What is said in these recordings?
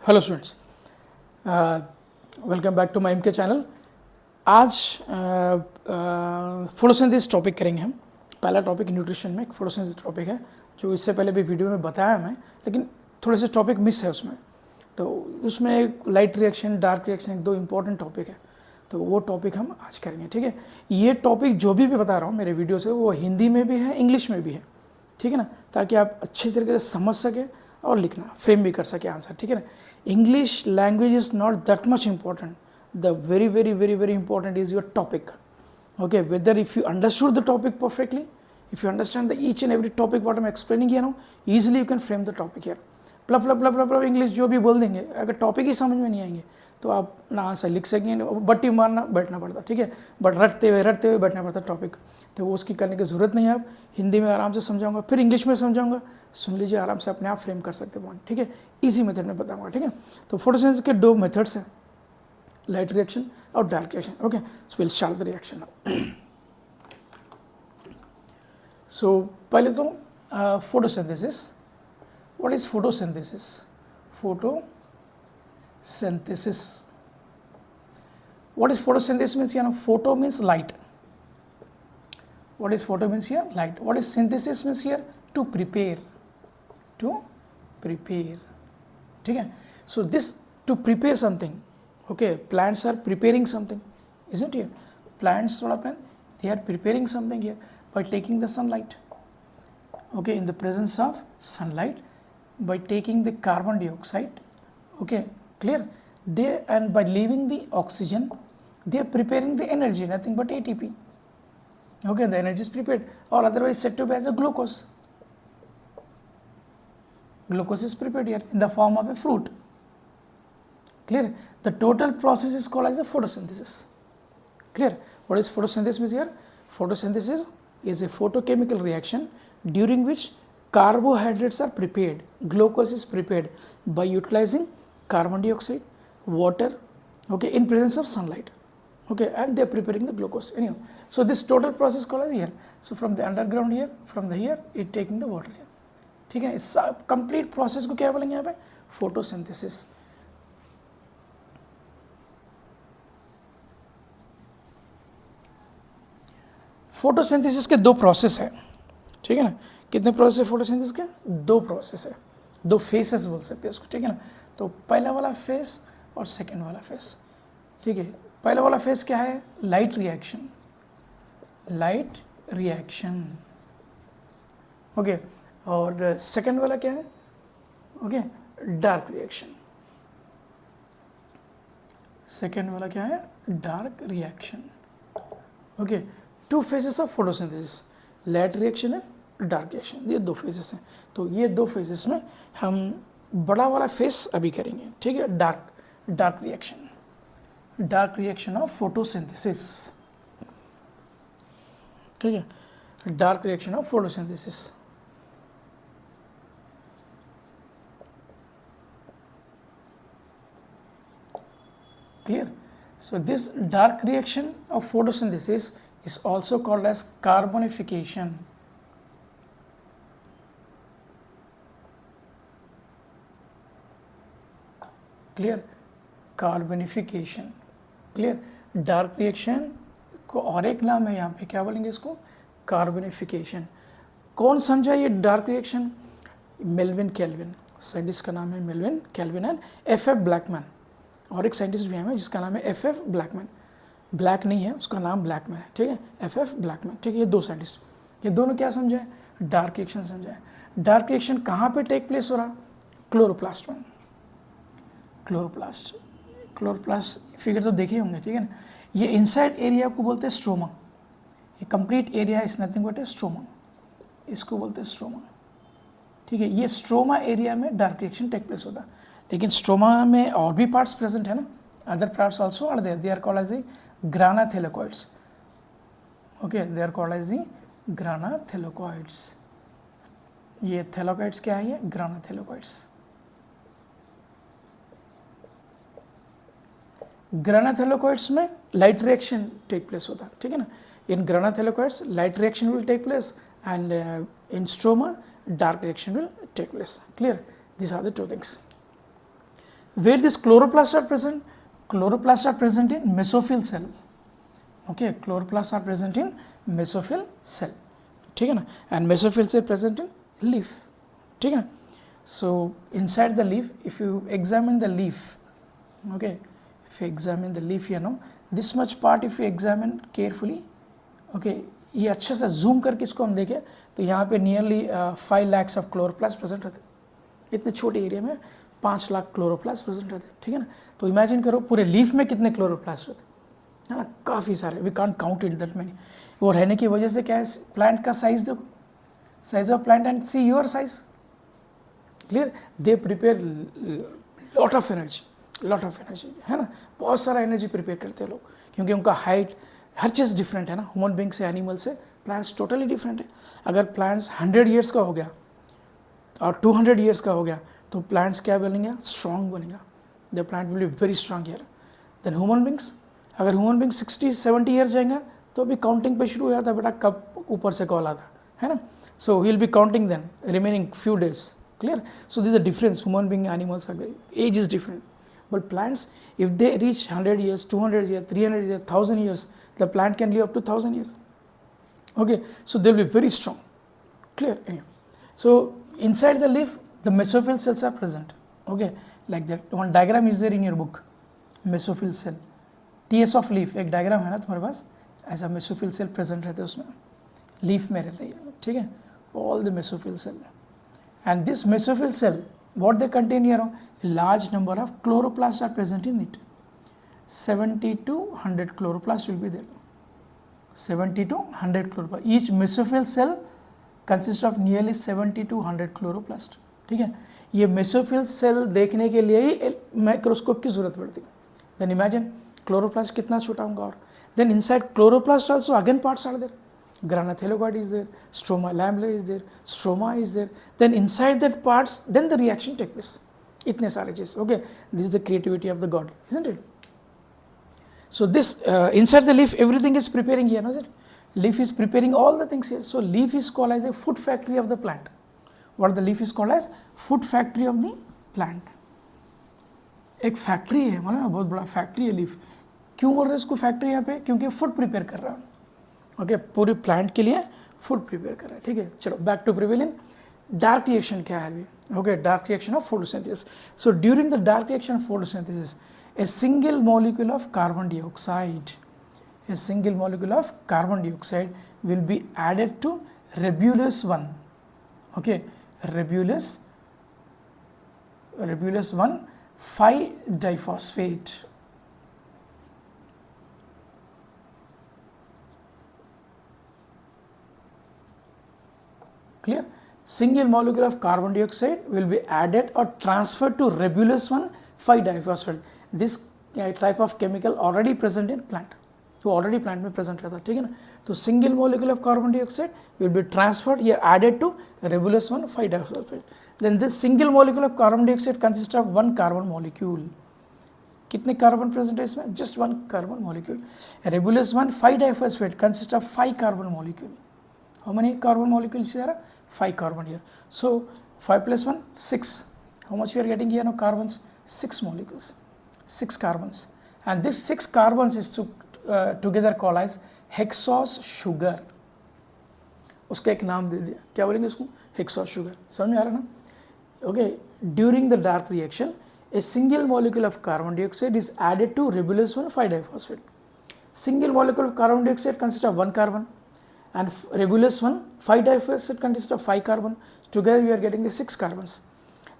Hello students, welcome back to my MK channel. आज photosynthesis topic करेंगे हम। पहला टॉपिक न्यूट्रिशन में एक फोटोसिंथेसिस टॉपिक है जो इससे पहले भी वीडियो में बताया मैं, लेकिन थोड़े से टॉपिक मिस है उसमें। तो उसमें लाइट रिएक्शन, डार्क रिएक्शन, एक दो इंपॉर्टेंट टॉपिक है, तो वो टॉपिक हम आज करेंगे। ठीक है, ये टॉपिक जो भी बता रहा हूँ मेरे वीडियो से वो हिंदी में भी है, इंग्लिश में भी है। ठीक है ना, ताकि आप अच्छे तरीके से समझ सके और लिखना फ्रेम भी कर सके आंसर। ठीक है ना, English language is not that much important, the very very very very important is your topic. Okay, whether if you understood the topic perfectly, if you understand the each and every topic what I'm explaining here now, easily you can frame the topic here. प्लफ प्लफ प्लफ प्लफ English जो भी बोल देंगे, अगर topic ही समझ में नहीं आएंगे तो आप ना आंसर लिख सकेंगे, बट्टी मारना बैठना पड़ता। ठीक है, बट रटते हुए बैठना पड़ता टॉपिक, तो वो उसकी करने की ज़रूरत नहीं है। आप हिंदी में आराम से समझाऊंगा, फिर इंग्लिश में समझाऊंगा, सुन लीजिए आराम से, अपने आप फ्रेम कर सकते पॉइंट। ठीक है, इजी मेथड में बताऊंगा। ठीक है, तो फोटोसिंथेसिस के दो मेथड्स हैं, लाइट रिएक्शन और dark reaction. Okay, so will start the reaction now. So पहले तो photosynthesis, what is photosynthesis? Photosynthesis. What is photosynthesis means? You know, photo means light. What is photo means here? Light. What is synthesis means here? To prepare. To prepare. ठीक है? So this to prepare something. Okay, plants are preparing something, isn't it? Plants what happen? They are preparing something here by taking the sunlight. Okay, in the presence of sunlight, by taking the carbon dioxide. Okay, clear? They, and by leaving the oxygen, they are preparing the energy, nothing but ATP. Okay, the energy is prepared, or otherwise said to be as a glucose. Glucose is prepared here in the form of a fruit. Clear? The total process is called as the photosynthesis. Clear? What is photosynthesis means here? Photosynthesis is a photochemical reaction during which carbohydrates are prepared, glucose is prepared by utilizing carbon dioxide, water, okay, in presence of sunlight. Okay, and they are preparing the glucose. Anyhow, so this total process called as here. So from the underground here, from the here, it taking the water here. ठीक है, इस complete process को क्या बोलेंगे यहाँ पे? Photosynthesis. Photosynthesis के दो प्रोसेस है। ठीक है ना, कितने प्रोसेस है फोटोसिंथेसिस के? दो प्रोसेस है, दो फेसेस बोल सकते हैं उसको। ठीक है ना, तो पहला वाला फेस और सेकेंड वाला फेस। ठीक है, पहला वाला फेस क्या है? Light reaction. Light reaction. Okay, और सेकेंड वाला क्या है? Okay, dark reaction. सेकेंड वाला क्या है? Dark reaction. Okay, two phases of photosynthesis, light reaction है, डार्क रिएक्शन, ये दो फेजेस हैं। तो ये दो फेजेस में हम बड़ा वाला फेस अभी करेंगे। ठीक है, dark reaction. Dark reaction of photosynthesis. ठीक है, dark reaction of photosynthesis. Clear? So this dark reaction of photosynthesis is also called as carbonification. Clear? Carbonification. Clear? Dark reaction को और एक नाम है यहाँ पे, क्या बोलेंगे इसको? कार्बोनिफिकेशन. कौन समझा ये dark reaction? Melvin Calvin, scientist का नाम है Melvin kelvin and F.F. Blackman. और एक साइंटिस्ट भी है जिसका नाम है F.F. ब्लैकमैन. ब्लैक नहीं है, उसका नाम ब्लैकमैन है. ठीक है, F.F. ब्लैकमैन. ठीक है, ये दो साइंटिस्ट, ये दोनों क्या समझे? डार्क रिएक्शन समझाए. डार्क रिएक्शन कहाँ पे टेक प्लेस हो रहा? क्लोरोप्लास्ट में. क्लोरोप्लास्ट फिगर तो देखे होंगे. ठीक है ना, ये इनसाइड एरिया को बोलते हैं स्ट्रोमा. ये complete area is nothing but A stroma, इसको बोलते हैं स्ट्रोमा. ठीक है, ये स्ट्रोमा एरिया में डार्क रिएक्शन टेक प्लेस होता है. लेकिन स्ट्रोमा में और भी पार्ट्स प्रेजेंट है ना, other parts also are there, they are called as the grana thylakoids. Okay, they are called as the grana thylakoids. ये थेलोकॉइड्स क्या है? ये ग्रानाथेलोकॉइड्स. ग्रानाथेलोकॉइड्स में लाइट रिएक्शन टेक प्लेस होता है. ठीक है ना, in grana thylakoids light reaction will take place and in stroma dark reaction will take place. Clear? These are the two things. Where this chloroplasts are present? Chloroplasts are present in mesophyll cell. Okay, chloroplasts are present in mesophyll cell. ठीक है ना? And mesophyll cell present in leaf. ठीक है ना? So inside the leaf, if you examine the leaf, okay, if you examine the leaf here, no, this much part if you examine carefully, okay, ये अच्छे से zoom करके इसको हम देखें तो यहाँ पे nearly 5 lakhs of chloroplasts present रहते हैं. इतने छोटे एरिया में 5 लाख क्लोरोप्लास्ट प्रेजेंट रहते हैं. ठीक है ना? तो इमेजिन करो पूरे लीफ में कितने क्लोरोप्लास्ट रहते हैं, है ना? काफ़ी सारे, we can't count it that many. वो रहने की वजह से क्या है, प्लांट का साइज देखो, size of plant and see your size. Clear? They prepare lot of energy, है ना? बहुत सारा एनर्जी प्रिपेयर करते हैं लोग, क्योंकि उनका हाइट, हर चीज़ डिफरेंट है ना. ह्यूमन बींग से, एनिमल से, प्लांट्स टोटली डिफरेंट है. अगर प्लांट्स 100 ईयर्स का हो गया और 200 ईयर्स का हो गया तो प्लांट्स क्या बनेंगे, स्ट्रॉन्ग बनेगा. The plant will be very strong here. Then human beings, अगर ह्यूमन बींग्स 60-70 ईयर्स जाएंगे तो अभी काउंटिंग पे शुरू हो जाता है, बेटा कब ऊपर से कॉल आता है ना. So he will be counting then remaining few days. Clear? So this a difference. Human being, animals, age is different. But plants, if they reach 100 years, 200 years, 300 years, 1000 years, the plant can live up to 1000 years. Okay, so they will be very strong. Clear? Anyway. So inside the leaf, the mesophyll cells are present. Okay, like that. One diagram is there in your book. Mesophyll cell. TS of leaf, एक diagram है ना तुम्हारे पास, ऐसा mesophyll cell present रहते हैं उसमें, leaf में रहते हैं. ठीक है? All the mesophyll cell. And this mesophyll cell, what they contain here, a large number of chloroplasts are present in it. 70 to 100 chloroplasts will be there. 70 to 100 chloroplast. Each mesophyll cell consists of nearly 70 to 100 chloroplast. ठीक है? ये mesophyll cell देखने के लिए ही microscope की जरूरत पड़ती है. Then imagine chloroplast कितना छोटा होगा. और then inside chloroplast also again parts are there. Granathalloid is there, stroma lamella is there, stroma is there. Then inside that parts, then the reaction takes place. इतने सारे चीज. Okay, this is the creativity of the God, isn't it? So this inside the leaf, everything is preparing here, no sir? Leaf is preparing all the things here. So leaf is called as a food factory of the plant. What the leaf is called as? Food factory of the plant. एक factory है, मालूम है, बहुत बड़ा factory है leaf. क्यों बोल रहे हैं इसको फैक्ट्री यहाँ पे? क्योंकि फूड प्रिपेयर कर रहा है. ओके, पूरे प्लांट के लिए फूड प्रिपेयर कर रहा है. ठीक है, चलो बैक टू प्रिवेलिन. डार्क रिएक्शन क्या है अभी? Okay, dark reaction of photosynthesis. So during the dark reaction of photosynthesis, a single molecule of carbon dioxide will be added to rebullious 1. Okay, rebullious 1,5-diphosphate. Clear? Single molecule of carbon dioxide will be added or transferred to rebullious 1,5-diphosphate. This type of chemical already present in plant, तो already plant में present रहता है. ठीक है ना? तो single molecule of carbon dioxide will be transferred here, added to rebullious 1,5-diphosphate. Then this single molecule of carbon dioxide consists of one carbon molecule. कितने carbon present है इसमें? Just one carbon molecule. rebullious 1,5-diphosphate consists of 5 carbon molecule. How many carbon molecules here? 5 carbon here. So 5 plus 1, 6. How much we are getting here now? Carbons, 6 molecules. 6 carbons, and this 6 carbons is together called as hexose sugar. उसका एक नाम दे दिया, क्या बोलेंगे इसको? hexose sugar. समझ में आ रहा ना? Okay, during the dark reaction, a single molecule of carbon dioxide is added to rebullious 1,5-diphosphate. Single molecule of carbon dioxide consists of 1 carbon, and rebullious 1,5-diphosphate consists of 5 carbon. Together we are getting the 6 carbons.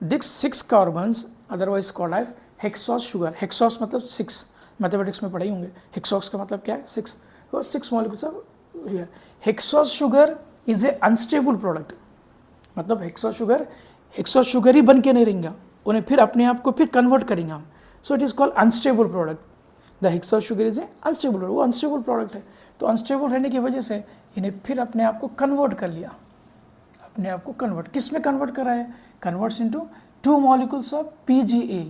These 6 carbons, otherwise called as hexose sugar. Hexose मतलब 6, mathematics में पढ़े होंगे. हेक्सॉस का मतलब क्या है? 6. और 6 molecules of here. Hexose sugar is a unstable product. मतलब हेक्सॉस शुगर ही बन के नहीं रहेंगे, उन्हें फिर अपने आप को फिर कन्वर्ट करेंगे हम. So it is called unstable product. The hexose sugar is a unstable product. वो अनस्टेबल प्रोडक्ट है, तो अनस्टेबल रहने की वजह से इन्हें फिर अपने आप को कन्वर्ट कर लिया. अपने आप को कन्वर्ट किस में कन्वर्ट करा है? Converts into 2 molecules of PGA.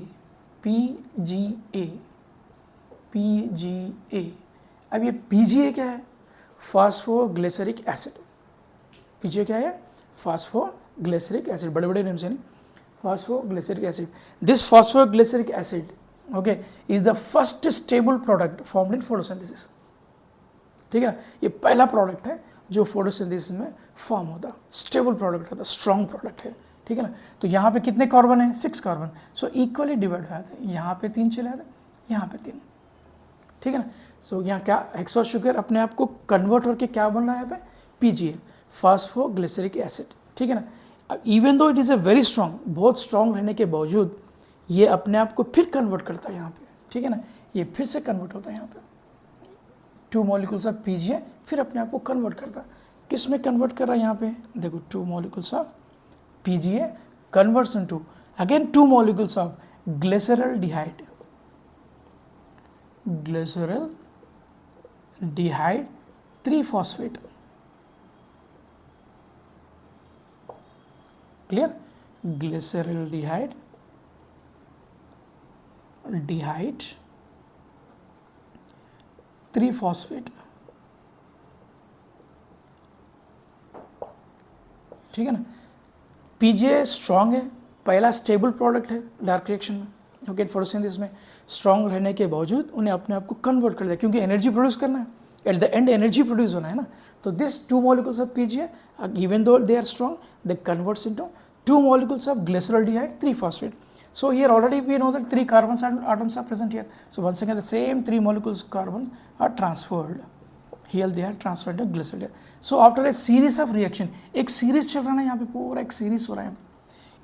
अब ये PGA क्या है? Phosphoglyceric acid. PGA क्या है? Phosphoglyceric acid. बड़े बड़े नेम से नहीं, phosphoglyceric acid. This phosphoglyceric acid, okay, is the first stable product formed in photosynthesis. ठीक है ना, ये पहला प्रोडक्ट है जो फोटोसिंथेसिस में फॉर्म होता, स्टेबल प्रोडक्ट होता, स्ट्रॉन्ग प्रोडक्ट है, ठीक है ना। तो यहाँ पे कितने कार्बन है? 6 कार्बन, सो इक्वली डिवाइड हो जाते हैं, यहाँ पे 3 चले जाते हैं, यहाँ पे 3, ठीक है ना। सो यहाँ क्या हेक्सोस शुगर अपने आप को कन्वर्ट होकर क्या बन रहा है यहाँ पे? PGA, फास्फोग्लिसरिक एसिड, ठीक है ना। Even though it is a very strong, बहुत स्ट्रॉन्ग रहने के बावजूद ये अपने आप को फिर कन्वर्ट करता है यहाँ पे, ठीक है ना, ये फिर से कन्वर्ट होता है यहाँ पे, 2 मॉलिक्यूल्स ऑफ PGA फिर अपने आप को कन्वर्ट करता है। किस में कन्वर्ट कर रहा है यहाँ पे? देखो 2 molecules of PGA converts into again 2 molecules of glyceraldehyde, glyceraldehyde three phosphate, clear? Glyceraldehyde dehyde three phosphate, ठीक है ना। PGA स्ट्रॉन्ग है, पहला स्टेबल प्रोडक्ट है डार्क रिएक्शन में, ओके, फोटोसिंथेसिस में स्ट्रॉन्ग रहने के बावजूद उन्हें अपने आप को कन्वर्ट कर दिया, क्योंकि एनर्जी प्रोड्यूस करना है, at the end energy produce होना है ना। तो this 2 molecules of PGA even though they are strong, they converts into 2 molecules of glyceraldehyde three phosphate. So here already we know that 3 carbon atoms are present here. So once again the same 3 molecules of carbon are transferred. Here they are transferred to glycerol. So after a series of reaction, एक series चल रहा है यहाँ पे, पूरा एक series हो रहा है.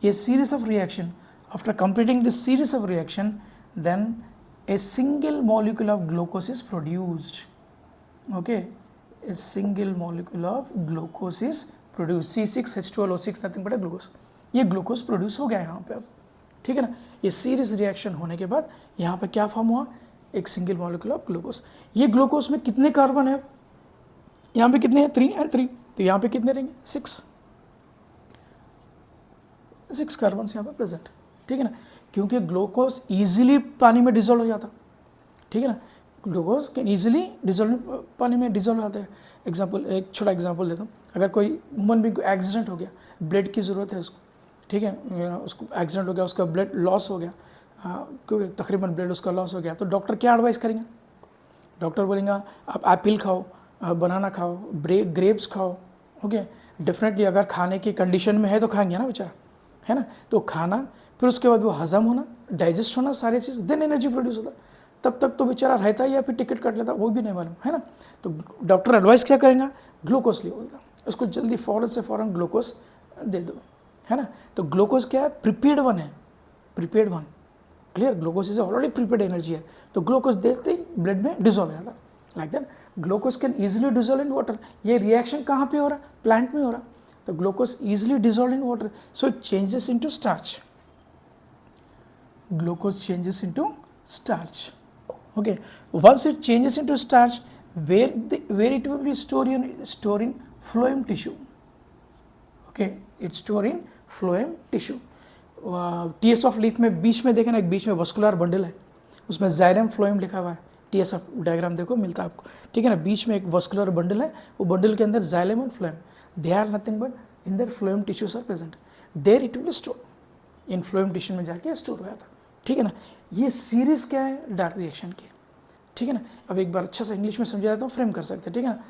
ये series of reaction, after completing this series of reaction, then a single molecule of glucose is produced. Okay, a single molecule of glucose is produced. C6H12O6 nothing but a glucose. ये glucose produce हो गया यहाँ पे अब, ठीक है ना. ये सीरीज रिएक्शन होने के बाद यहाँ पे क्या फॉर्म हुआ, एक सिंगल मॉलिक्यूल ऑफ ग्लूकोज. ये ग्लूकोज में कितने कार्बन है, यहाँ पे कितने हैं, 3 एंड 3, तो यहाँ पे कितने रहेंगे, 6 कार्बन यहाँ पे प्रेजेंट, ठीक है ना. क्योंकि ग्लूकोज इजीली पानी में डिजोल्व हो जाता, ठीक है ना. ग्लूकोज कैन इजीली डिजोल्व, पानी में डिजोल्व हो जाता है. एग्जाम्पल, एक छोटा एग्जाम्पल देता हूँ. अगर कोई ह्यूमन बीइंग को एक्सीडेंट हो गया, ब्लड की ज़रूरत है उसको, ठीक है, उसको एक्सीडेंट हो गया, उसका ब्लड लॉस हो गया, क्योंकि तकरीबन ब्लड उसका लॉस हो गया, तो डॉक्टर क्या एडवाइस करेंगे, डॉक्टर बोलेंगे आप एप्पल खाओ, बनाना खाओ, ग्रेप्स खाओ. ओके, डेफिनेटली अगर खाने की कंडीशन में है तो खाएंगे ना बेचारा, है ना. तो खाना, फिर उसके बाद वो हजम होना, डाइजेस्ट होना, सारी चीज़, देन एनर्जी प्रोड्यूस होता. तब तक तो बेचारा रहता या फिर टिकट कट लेता, वो भी नहीं मालूम, है ना. तो डॉक्टर एडवाइस क्या करेंगे, ग्लूकोज ले बोलता, उसको जल्दी फ़ौरन से फ़ौरन ग्लूकोज दे दो, है ना. तो ग्लूकोज क्या है, प्रिपेयर्ड वन है, prepared one, clear. Glucose is already prepared energy है, तो ग्लूकोज देते ही ब्लड में डिजोल्व हो जाता. Like that glucose can easily dissolve in water. ये रिएक्शन कहाँ पे हो रहा है, प्लांट में हो रहा. तो glucose easily dissolve in water, so it changes into starch. Glucose changes into starch. Okay, once it changes into starch, where it will be stored in phloem tissue. Okay, it's stored in phloem tissue. TS of leaf में बीच में देखें ना, एक बीच में vascular bundle है, उसमें xylem phloem लिखा हुआ है. TS ऑफ डायग्राम देखो, मिलता है आपको, ठीक है ना. बीच में एक वस्कुलर बंडल है, वो बंडल के अंदर जाइलम और phloem, they are nothing but in their phloem tissues are present. There it will store in phloem tissue में जाके स्टोर हो जाता, ठीक है ना. ये सीरीज क्या है, डार्क रिएक्शन की, ठीक है ना. अब एक बार अच्छा से इंग्लिश में समझा देता हूँ, फ्रेम कर सकते हैं, ठीक है ना.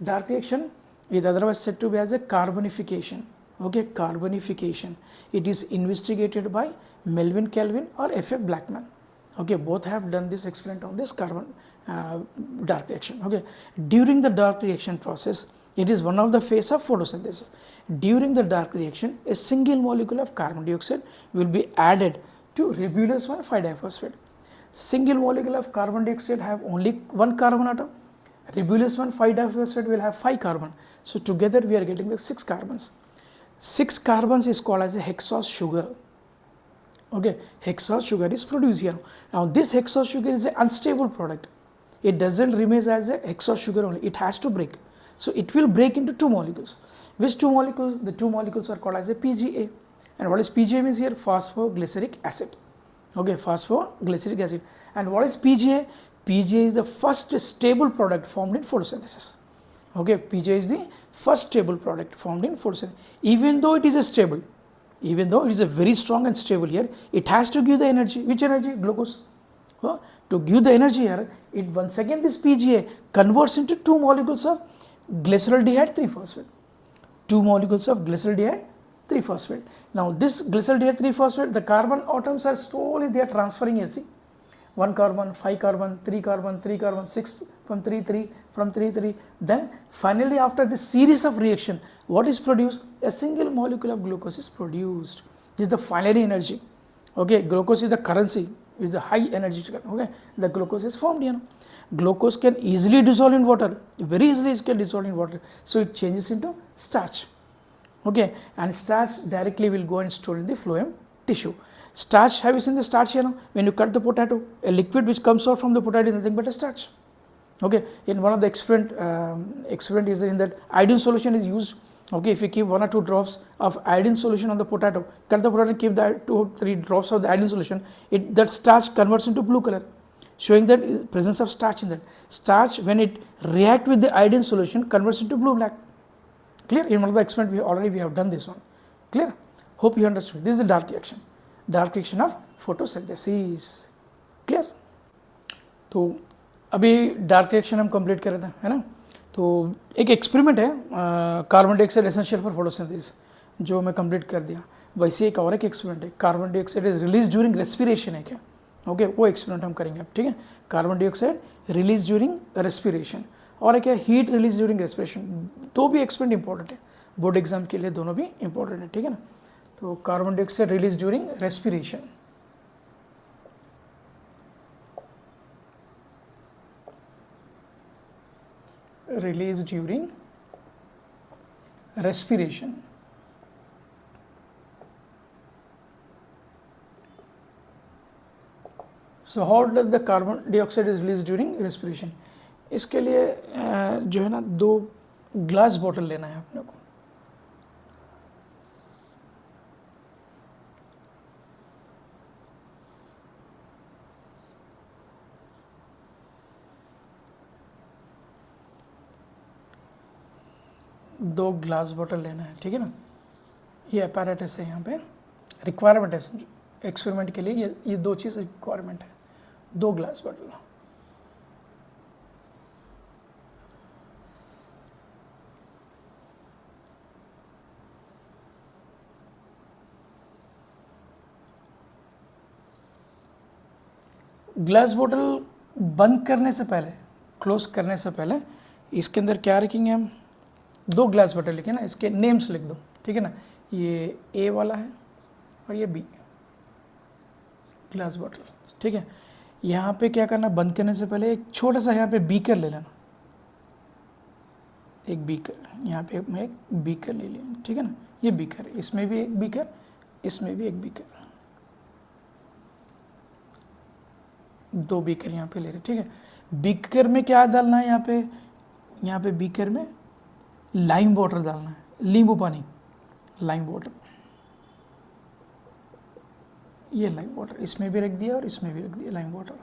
Dark reaction is otherwise said to be as a carbonification. Okay, carbonification, it is investigated by Melvin Calvin और F.A. Blackman. Okay, both have done this experiment on this carbon dark reaction. Okay, during the dark reaction process, it is one of the phase of photosynthesis. During the dark reaction, a single molecule of carbon dioxide will be added to ribulose 1,5-diphosphate. Single molecule of carbon dioxide have only 1 carbon atom. Ribulose 1,5-diphosphate will have 5 carbon. So together we are getting the 6 carbons. 6 carbons is called as a hexose sugar. Okay, hexose sugar is produced here. Now this hexose sugar is an unstable product. It doesn't remain as a hexose sugar only, it has to break. So it will break into 2 molecules. Which 2 molecules? The 2 molecules are called as a PGA. And what is PGA means here? Phosphoglyceric acid. Okay, phosphoglyceric acid. And what is PGA? PGA is the first stable product formed in photosynthesis. Okay, PGA is the first stable product formed in photosynthesis. Even though it is a stable, even though it is a very strong and stable here, it has to give the energy. Which energy? Glucose. To give the energy here, it once again this PGA converts into 2 molecules of glyceraldehyde 3-phosphate. 2 molecules of glyceraldehyde 3-phosphate. Now this glyceraldehyde 3-phosphate, the carbon atoms are slowly they are transferring here. See, 1 carbon, 5 carbon, 3 carbon, 3 carbon, 6 from 3, 3 from 3, 3. Then finally after this series of reaction, what is produced? A single molecule of glucose is produced. This is the finary energy. Okay, glucose is the currency, is the high energy. Okay, the glucose is formed here. Glucose can easily dissolve in water, very easily it can dissolve in water. So it changes into starch. Okay, and starch directly will go and store in the phloem tissue. Starch, have you seen the starch here now? When you cut the potato, a liquid which comes out from the potato is nothing but a starch. Okay, in one of the experiment is in that iodine solution is used. Okay, if you keep 1 or 2 drops of iodine solution on the potato, cut the potato and keep the 2 or 3 drops of the iodine solution, that starch converts into blue color, showing that presence of starch in that. Starch, when it react with the iodine solution, converts into blue black. Clear? In one of the experiment we have done this one. Clear? Hope you understood. This is the dark reaction. Dark reaction of photosynthesis. Clear? तो अभी dark reaction हम complete कर रहे थे, है ना. तो एक एक्सपेरिमेंट है carbon dioxide essential for photosynthesis, जो मैं कंप्लीट कर दिया. वैसे एक और एक एक्सपेरिमेंट है, carbon dioxide is release during respiration है क्या. ओके, वो एक्सपेरिमेंट हम करेंगे अब. ठीक है, carbon dioxide release during respiration, और एक है हीट रिलीज ड्यूरिंग रेस्पिरेशन. तो भी एक्सपेरिमेंट इंपॉर्टेंट है, बोर्ड एग्जाम के लिए दोनों भी इंपॉर्टेंट है. ठीक है ना. तो carbon dioxide release during respiration, release during respiration. So how does the carbon dioxide is release during respiration. इसके लिए जो है ना 2 ग्लास बॉटल लेना है अपने को. दो ग्लास बॉटल लेना है. ठीक है ना. ये अपैरेटस है, यहाँ पे रिक्वायरमेंट है समझो एक्सपेरिमेंट के लिए. ये 2 चीज़ रिक्वायरमेंट है. 2 ग्लास बॉटल. ग्लास बॉटल बंद करने से पहले, क्लोज करने से पहले, इसके अंदर क्या रखेंगे हम? 2 ग्लास बॉटल लिखे ना, इसके नेम्स लिख दो. ठीक है ना. ये ए वाला है और ये बी ग्लास बॉटल. ठीक है. यहाँ पे क्या करना, बंद करने से पहले एक छोटा सा यहाँ पे बीकर ले लेना. एक बीकर, यहाँ पे मैं एक बीकर ले लिया. ठीक है ना. ये बीकर, इसमें भी एक बीकर, इसमें भी एक बीकर. 2 बीकर यहाँ पे ले रहे. ठीक है. बीकर में क्या डालना है? यहाँ पे बीकर में लाइम वाटर डालना है, नींबू पानी, लाइम वाटर. ये लाइम वाटर इसमें भी रख दिया और इसमें भी रख दिया लाइम वाटर.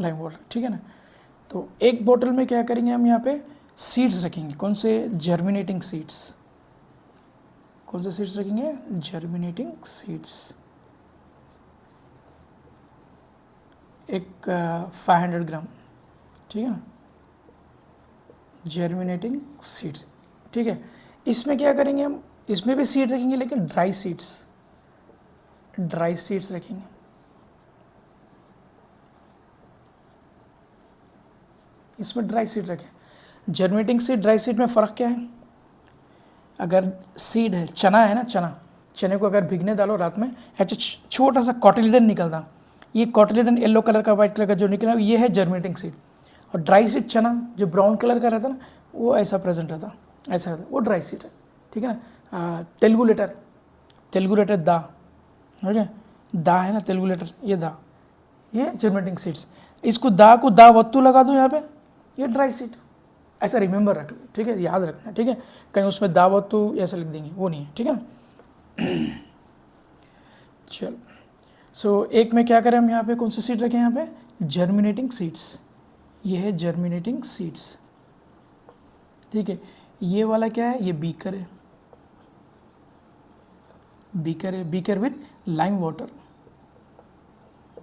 Lime water. ठीक है ना. तो एक बोतल में क्या करेंगे हम? यहाँ पे सीड्स रखेंगे. कौन से? Germinating seeds. कौन से सीड्स रखेंगे? Germinating seeds. एक 500 ग्राम. ठीक है ना. Germinating seeds. ठीक है. इसमें क्या करेंगे हम? इसमें भी सीड रखेंगे लेकिन ड्राई सीड्स. ड्राई सीड्स रखेंगे. इसमें ड्राई सीड रखें. जर्मिनेटिंग सीड, ड्राई सीड में फ़र्क क्या है? अगर सीड है, चना है ना, चने को अगर भिगने डालो रात में, ऐसे छोटा सा कॉटिलिडन निकलता. ये कॉटिलिडन येलो कलर का, वाइट कलर का जो निकला, ये है जर्मिनेटिंग सीड. और ड्राई सीड चना जो ब्राउन कलर का रहता ना, वो ऐसा प्रेजेंट रहता, ऐसा रहता, वो ड्राई सीड है. ठीक है ना. तेलुगु लेटर दा. ओके, दा है ना तेलुगु लेटर, ये दा, ये जर्मिनेटिंग सीड्स. इसको दा वत्तू लगा दो यहाँ पे, ये ड्राई सीड. ऐसा रिमेंबर रख लो. ठीक है, याद रखना. ठीक है, कहीं उसमें दा वत्तू ऐसा लिख देंगे, वो नहीं है. ठीक है ना. चलो. सो एक में क्या करें हम? यहाँ पे कौन से सीड रखें? यहाँ पे जर्मिनेटिंग सीड्स. ये है जर्मिनेटिंग सीड्स. ठीक है. ये वाला क्या है, ये बीकर है, बीकर है, beaker with lime water,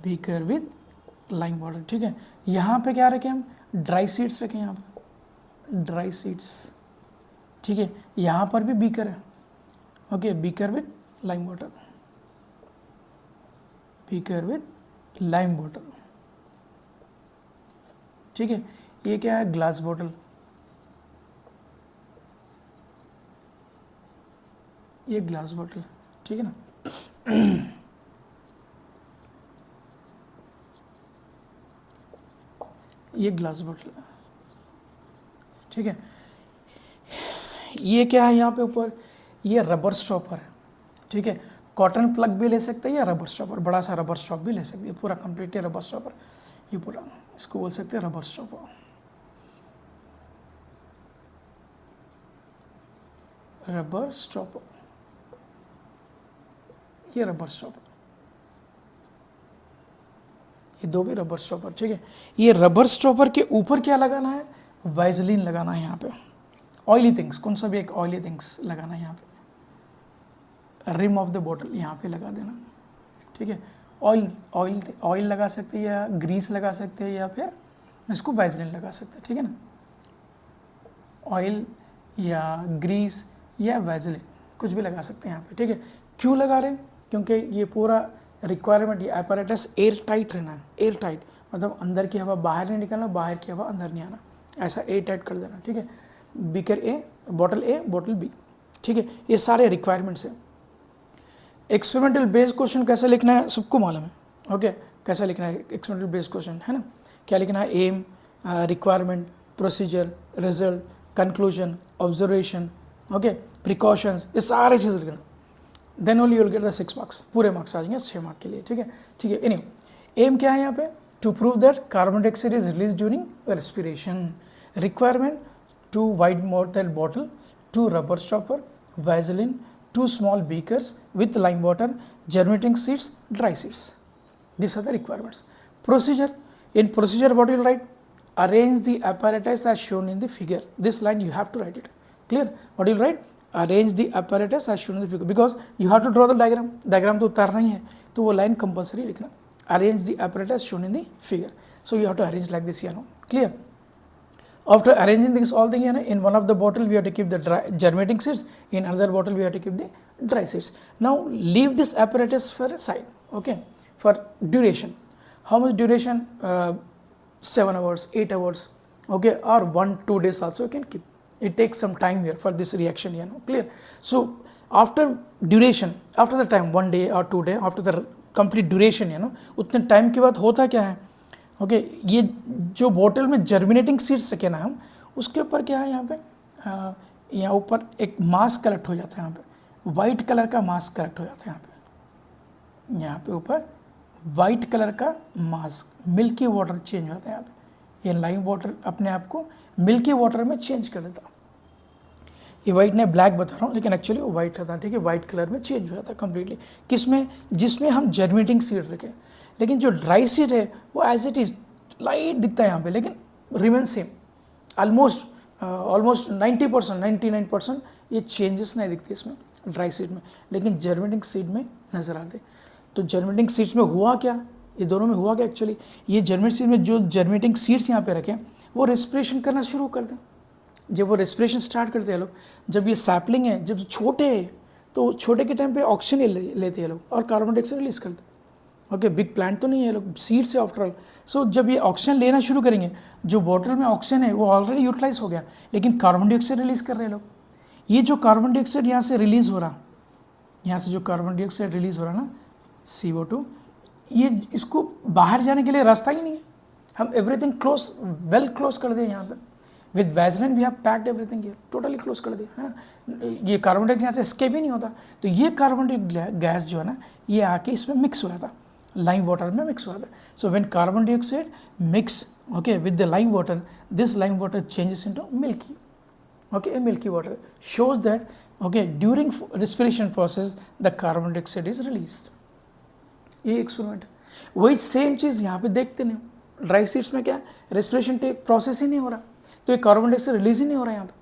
beaker with lime water, ठीक है। यहाँ पे क्या रखें हम, ड्राई सीड्स रखें, यहाँ पे ड्राई सीड्स, ठीक है। यहाँ पर भी बीकर है, okay, beaker with lime water, beaker with lime water, ठीक है। ये क्या है, ग्लास बॉटल, ये ग्लास बॉटल, ठीक है ना। ये ग्लास बॉटल, ठीक है। ये क्या है यहाँ पे ऊपर, ये रबर स्टॉपर है, ठीक है। कॉटन प्लग भी ले सकते हैं या रबर स्टॉपर, बड़ा सा रबर स्टॉप भी ले सकते हैं, पूरा कंप्लीट है रबर स्टॉपर, ये पूरा इसको बोल सकते हैं रबर स्टॉपर, रबर स्टॉपर, ये रबर स्टॉपर, ये दो भी रबर स्टॉपर, ठीक है। ये रबर स्टॉपर के ऊपर क्या लगाना है, वाइजलिन लगाना है यहाँ पे, ऑयली थिंग्स, कौन सा भी एक ऑयली थिंग्स लगाना है यहाँ पे, रिम ऑफ द बॉटल यहाँ पे लगा देना, ठीक है। ऑयल लगा सकते हैं या ग्रीस लगा सकते हैं या फिर इसको वाइजलिन लगा सकते हैं, ठीक है ना। ऑयल या ग्रीस या वाइजलिन कुछ भी लगा सकते हैं यहाँ पे, ठीक है। क्यों लगा रहे हैं, क्योंकि ये पूरा रिक्वायरमेंट, ये apparatus एयर टाइट रहना है, एयर टाइट मतलब अंदर की हवा बाहर नहीं निकलना, बाहर की हवा अंदर नहीं आना, ऐसा एयर टाइट कर देना, ठीक है। बीकर ए, बॉटल बी, ठीक है। ये सारे रिक्वायरमेंट्स हैं। एक्सपेरिमेंटल बेस्ड क्वेश्चन कैसे लिखना है सबको मालूम है, ओके। कैसा लिखना है एक्सपेरिमेंटल बेस्ड क्वेश्चन, है ना। क्या लिखना है, aim, requirement, procedure, result, conclusion, observation, okay, precautions, ये सारे चीज़ लिखना, then only you will get the 6 marks, पूरे मार्क्स आ जाएंगे 6 मार्क के लिए, ठीक है, ठीक है। एनीवे, एम क्या है यहाँ पे, to prove that carbon dioxide is release during respiration, requirement, 2 wide mouthed bottle, 2 rubber stopper, vaseline, 2 small beakers with lime water, germinating seeds, dry seeds. These are the requirements. Procedure, in procedure what you will write, arrange the apparatus as shown in the figure. This line you have to write it, clear. What you will write, arrange the apparatus as shown in the figure, because you have to draw the diagram तो उतारना ही है, तो वो line compulsory लिखना, arrange the apparatus shown in the figure, so you have to arrange like this, you know, clear. After arranging this all thing, in one of the bottle we have to keep the dry germinating seeds, in another bottle we have to keep the dry seeds. Now leave this apparatus for a side, okay. For duration, how much duration, 7 hours, 8 hours, okay, or 1-2 days also you can keep. It takes some time here for this reaction, clear. So after duration, after the time 1 day or 2 day, after the complete duration, उतने time के बाद होता क्या है, okay, ये जो बोतल में जर्मिनेटिंग सीड्स रखे ना हम, उसके ऊपर क्या है यहाँ पे, यहाँ ऊपर एक मास कलेक्ट हो जाता है, यहाँ पे वाइट कलर का मास कलेक्ट हो जाता है, यहाँ पे ऊपर वाइट कलर का मास, मिल्की वाटर चेंज होता है यहाँ पे, ये लाइम वाटर अपने आप को मिल्की वाटर में चेंज कर देता। ये वाइट ने ब्लैक बता रहा हूँ, लेकिन एक्चुअली वो वाइट रहता है, ठीक है, वाइट कलर में चेंज हो जाता है कम्प्लीटली, किसमें, जिसमें हम जर्मिनेटिंग सीड रखें। लेकिन जो ड्राई सीड है वो एज इट इज़ लाइट दिखता है यहाँ पे, लेकिन रिमेन सेम, ऑलमोस्ट 90%, 99% ये चेंजेस नहीं दिखते इसमें ड्राई सीड में, लेकिन जर्मिनेटिंग सीड में नज़र आते। तो जर्मिनेटिंग सीड्स में हुआ क्या, ये दोनों में हुआ क्या, एक्चुअली ये जर्मिनेटिंग सीड में जो जर्मिनेटिंग सीड्स यहाँ पे रखें वो रेस्पिरेशन करना शुरू कर दें। जब वो रेस्पिरेशन स्टार्ट करते हैं लोग, जब ये सैपलिंग है, जब छोटे है, तो छोटे के टाइम पे ऑक्सीजन लेते हैं लोग और कार्बन डाइऑक्साइड रिलीज करते हैं, ओके। बिग प्लांट तो नहीं है लोग, सीड से आफ्टर ऑल। सो जब ये ऑक्सीजन लेना शुरू करेंगे, जो बॉटल में ऑक्सीजन है वो ऑलरेडी यूटिलाइज हो गया, लेकिन कार्बन डाइऑक्साइड रिलीज कर रहे हैं लोग। ये जो कार्बन डाइऑक्साइड यहाँ से रिलीज हो रहा, यहाँ से जो कार्बन डाइऑक्साइड रिलीज हो रहा ना, CO2, ये इसको बाहर जाने के लिए रास्ता ही नहीं है। हम एवरीथिंग क्लोज, वेल क्लोज कर दिए यहाँ पे, with vaseline we have packed everything here, totally close कर दिया, है ना। ये कार्बन डाइऑक्साइड यहाँ से एस्केप ही नहीं होता, तो ये कार्बन डाइऑक्साइड गैस जो है ना, ये आके इसमें मिक्स हुआ था, लाइम वाटर में मिक्स हुआ था। So when carbon dioxide mix, okay, with the lime water, this lime water changes into milky, okay, milky water, shows that, okay, during respiration process the carbon dioxide is released. ये experiment है। वही same चीज़ यहाँ पे देखते नहीं, dry seeds में क्या है, रेस्पिरेशन प्रोसेस ही नहीं हो रहा, तो ये कार्बन डाइऑक्साइड रिलीज ही नहीं हो रहा है यहाँ पे।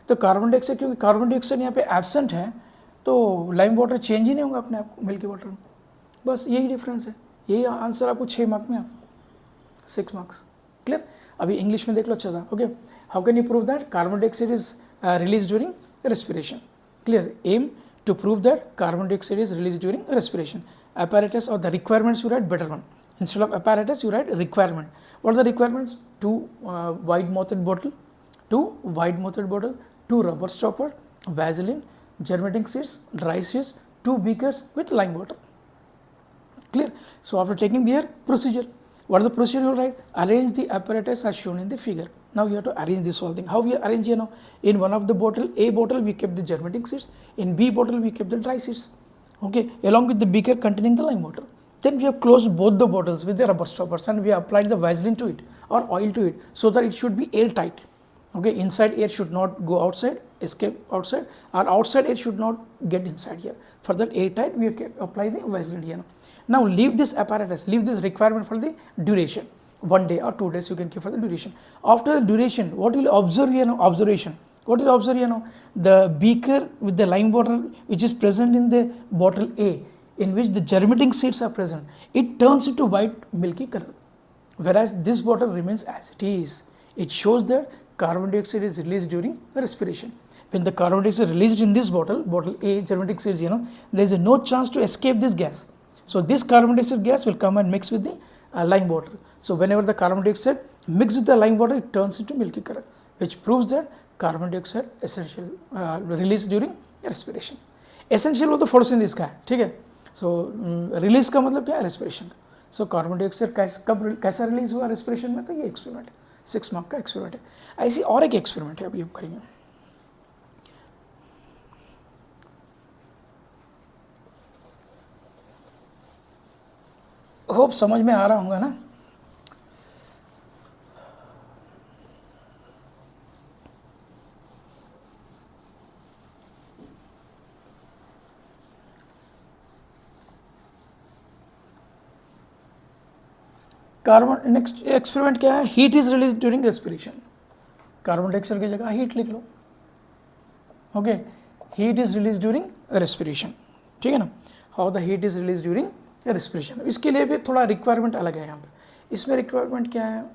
तो कार्बन डाइऑक्साइड, क्योंकि कार्बन डाइऑक्साइड यहाँ पे एब्सेंट है तो लाइम वाटर चेंज ही नहीं होगा अपने आप मिल्की वाटर में। बस यही डिफरेंस है, यही आंसर आपको 6 मार्क में, 6 मार्क्स। क्लियर? अभी इंग्लिश में देख लो अच्छा सा। Okay, how can you prove that carbon dioxide is release during respiration? Clear? Aim to prove that carbon dioxide is released during respiration. Apparatus or the requirements, you write better one. Instead of apparatus, you write requirement. What are the requirements? 2 wide-mouthed bottle, 2 wide-mouthed bottle, 2 rubber stopper, Vaseline, germinating seeds, dry seeds, 2 beakers with lime water. Clear? So after taking their procedure, what is the procedure you write? Arrange the apparatus as shown in the figure. Now you have to arrange this whole thing. How we arrange here now? In one of the bottle, A bottle, we kept the germinating seeds. In B bottle, we kept the dry seeds. Okay, along with the beaker containing the lime water. Then we have closed both the bottles with the rubber stoppers and we have applied the Vaseline to it or oil to it so that it should be airtight. Okay, inside air should not go outside, escape outside, or outside air should not get inside here. For that airtight, we apply the Vaseline here. Now leave this apparatus, leave this requirement for the duration. 1 day or 2 days you can keep for the duration. After the duration, what will you observe here now? Observation. What will you observe here now? The beaker with the lime water which is present in the bottle A, in which the germinating seeds are present, it turns into white milky color. Whereas this bottle remains as it is. It shows that carbon dioxide is released during respiration. When the carbon dioxide is released in this bottle, bottle A, germinating seeds, there is no chance to escape this gas. So this carbon dioxide gas will come and mix with the lime water. So whenever the carbon dioxide mixes with the lime water, it turns into milky color, which proves that carbon dioxide essential released during respiration. Essential वो तो photosynthesis का है, ठीक है? So release का मतलब क्या है? respiration का. So carbon dioxide कैसा release हुआ respiration में? तो ये experiment 6 मार्क का experiment है. ऐसी और एक experiment है, अभी हम करेंगे. होप समझ में आ रहा होगा ना? कार्बन नेक्स्ट एक्सपेरिमेंट क्या है? Heat is release during respiration. Carbon dioxide की जगह हीट लिख लो. Okay, heat is release during respiration, ठीक है ना? How the heat is release during respiration. इसके लिए भी थोड़ा रिक्वायरमेंट अलग है यहाँ पे. इसमें रिक्वायरमेंट क्या है?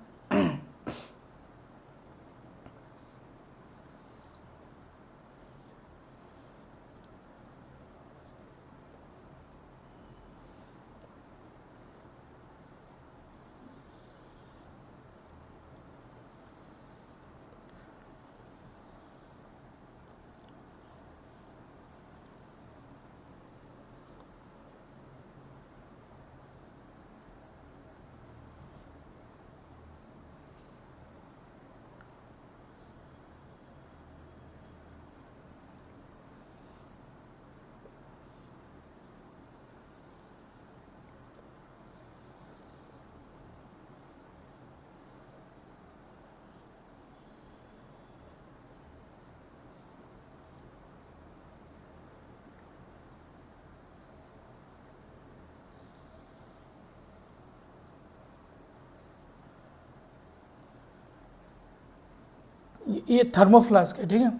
ये थर्मोफ्लास्क है, ठीक है?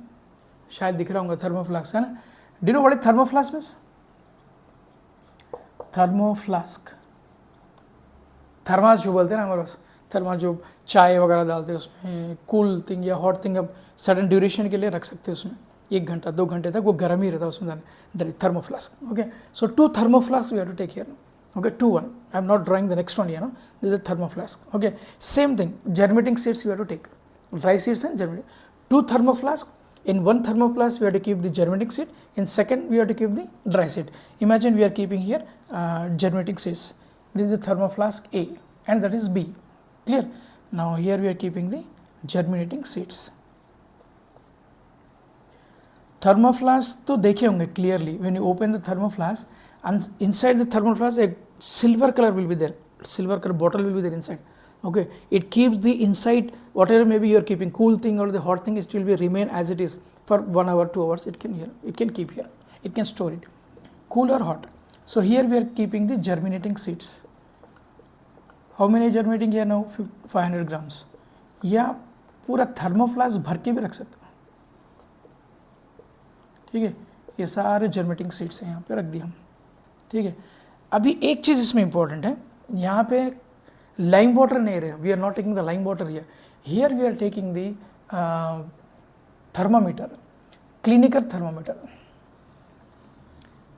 शायद दिख रहा होगा थर्मोफ्लास्क, है ना? Do know what is thermoflask means? Thermoflask, thermos जो बोलते हैं ना हमारे पास, थर्मास जो चाय वगैरह डालते हैं उसमें, कूल थिंग या हॉट थिंग आप सडन ड्यूरेशन के लिए रख सकते हैं उसमें, 1 घंटा 2 घंटे तक वो गर्म ही रहता है उसमें. That is thermoflask. Okay, so 2 thermoflasks we have to take here. Okay, 2 1. I am not drawing the next one here. This is a thermoflask. Okay, same thing. Germinating seeds we have to take. Dry seeds and germinating. 2 thermoflasks. In 1 thermoflask we have to keep the germinating seed. In second we have to keep the dry seed. Imagine we are keeping here germinating seeds. This is the thermoflask A and that is B. Clear? Now here we are keeping the germinating seeds. Thermoflask तो देखे होंगे clearly. When you open the thermoflask, and inside the thermoflask a silver color will be there. Silver color bottle will be there inside. Okay, it keeps the inside whatever maybe you are keeping, cool thing or the hot thing, it will be remain as it is for 1 hour 2 hours. It can keep here, it can store it, cool or hot. So here we are keeping the germinating seeds. How many germinating here now? 500 grams. या पूरा थर्मोफ्लास्क भर के भी रख सकते हो. ठीक है, ये सारे जर्मेटिंग सीड्स हैं यहाँ पे रख दिए हम, ठीक है। अभी एक चीज़ इसमें इंपॉर्टेंट है, यहाँ पे लाइम वाटर नहीं रहे, we are not taking the lime water here we are taking the thermometer, clinical thermometer,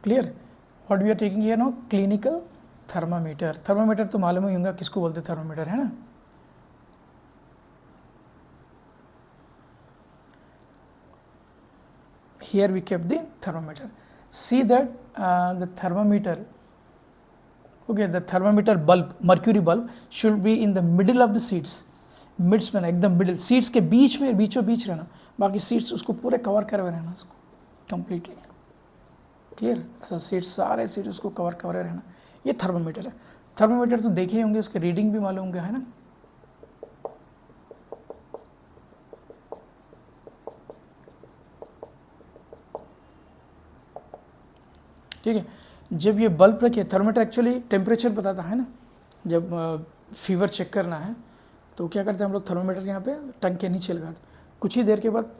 clear, what we are taking here no, clinical thermometer. Thermometer तो मालूम ही होगा किसको बोलते हैं थर्मामीटर, है ना। Here we kept the thermometer. See that the thermometer, okay, the thermometer bulb, mercury bulb should be in the middle of the seeds, मिड्स में ना, एकदम मिडिल, सीड्स के बीच में, बीचों बीच रहना, बाकी सीड्स उसको पूरे कवर करे हुए रहना, उसको कंप्लीटली, क्लियर, ऐसा सीड्स, सारे सीड्स उसको कवर करे रहना, ये थर्मोमीटर है। थर्मोमीटर तो देखे होंगे, उसके रीडिंग भी मालूम होंगे, है ना। ठीक है, जब ये बल्ब रखिए, थर्मोमीटर एक्चुअली टेम्परेचर बताता है ना, जब फीवर चेक करना है तो क्या करते हैं हम लोग, थर्मोमीटर यहाँ पे टंग के नीचे लगाते, कुछ ही देर के बाद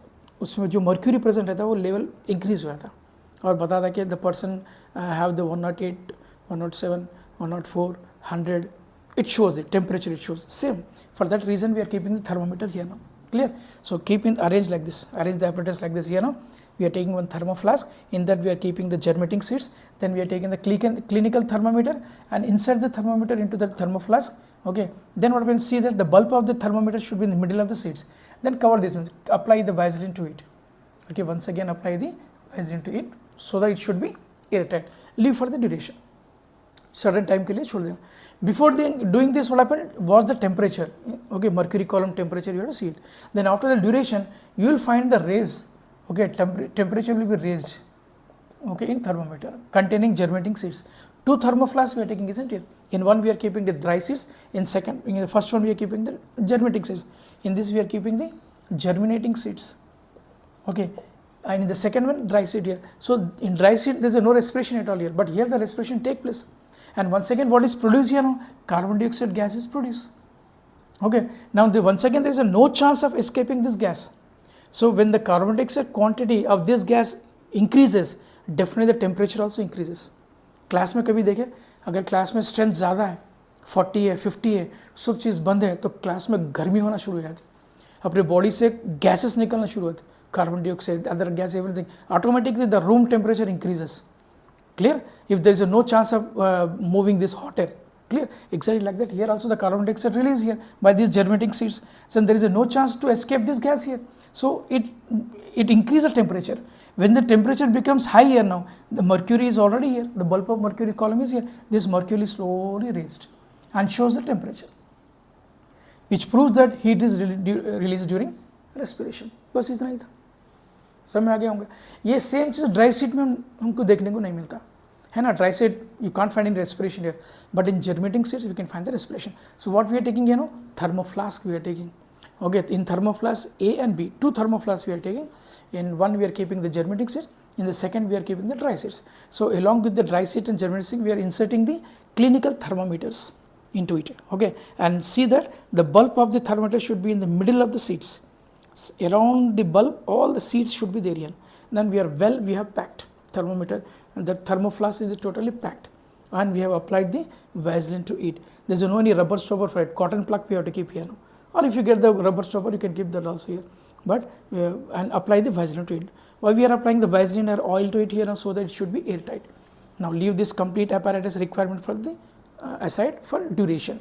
उसमें जो मर्क्यूरी प्रेजेंट रहता है वो लेवल इंक्रीज हुआ था और बताता कि the person have the 108, 107, 104, 100, it shows the temperature, it shows same. For that reason we are keeping the thermometer here now, clear. So keep in arrange like this, arrange the apparatus like this here now. We are taking one thermo flask, in that we are keeping the germinating seeds, then we are taking the clinical thermometer and insert the thermometer into the thermo flask, okay. Then what we will see that the bulb of the thermometer should be in the middle of the seeds, then cover this and apply the Vaseline to it, okay. Once again apply the Vaseline to it so that it should be airtight, leave for the duration, certain time के लिए छोड़ देना. Before doing this, what happened was the temperature, okay, mercury column temperature, you have to see it. Then after the duration, you will find the raise, okay, temperature will be raised, okay, in thermometer containing germinating seeds. Two thermoflasks we are taking, isn't it? In one we are keeping the dry seeds, in the first one we are keeping the germinating seeds, in this we are keeping the germinating seeds, okay, and in the second one dry seed here. So in dry seed there is no respiration at all here, but here the respiration take place. And once again what is produced here now? Carbon dioxide gas is produced, okay. Now once again there is no chance of escaping this gas. So when the carbon dioxide quantity of this gas increases, definitely the temperature also increases. Class में कभी देखें, अगर class में strength ज़्यादा है, 40 है, 50 है, सब चीज़ बंद है, तो क्लास में गर्मी होना शुरू हो जाती, अपने बॉडी से गैसेस निकलना शुरू होते, carbon dioxide, other gas, everything, automatically the room temperature increases, clear, if there is no chance of moving this hot air, clear, exactly like that. Here also the carbon dioxide release here by these germinating seeds, so there is no chance to escape this gas here, so it increases the temperature. When the temperature becomes high here now, the mercury is already here, the bulb of mercury column is here, this mercury is slowly raised and shows the temperature, which proves that heat is released during respiration. बस इतना ही था, समझ में आ गया होंगे. ये same चीज़ dry seed में हमको देखने को नहीं मिलता है ना. Dry seed you can't find in respiration here, but in germinating seeds we can find the respiration. So what we are taking, you know, thermoflask we are taking, okay. In thermoflask A and B, two thermoflasks we are taking. In one we are keeping the germinating seeds, in the second we are keeping the dry seeds. So along with the dry seed and germinating seed, we are inserting the clinical thermometers into it, okay. And see that the bulb of the thermometer should be in the middle of the seeds. Around the bulb all the seeds should be there here. Then we have packed thermometer, and the thermoflask is totally packed, and we have applied the Vaseline to it. There is no any rubber stopper for it, cotton plug we have to keep here now, or if you get the rubber stopper you can keep that also here, but and apply the Vaseline to it. Why we are applying the Vaseline or oil to it here now? So that it should be airtight. Now leave this complete apparatus requirement for the aside for duration,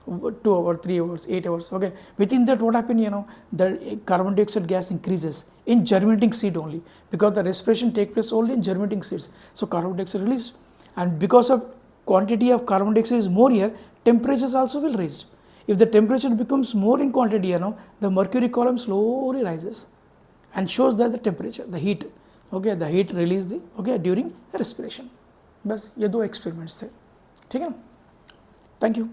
2 hours, 3 hours, 8 hours, okay. Within that what happened, you know, the carbon dioxide gas increases in germinating seed only, because the respiration takes place only in germinating seeds, so carbon dioxide released, and because of quantity of carbon dioxide is more here, temperatures also will raised. If the temperature becomes more in quantity, you know, the mercury column slowly rises and shows that the temperature, the heat, okay, the heat release the, okay, during respiration. बस ये दो experiments थे, ठीक है ना. Thank you.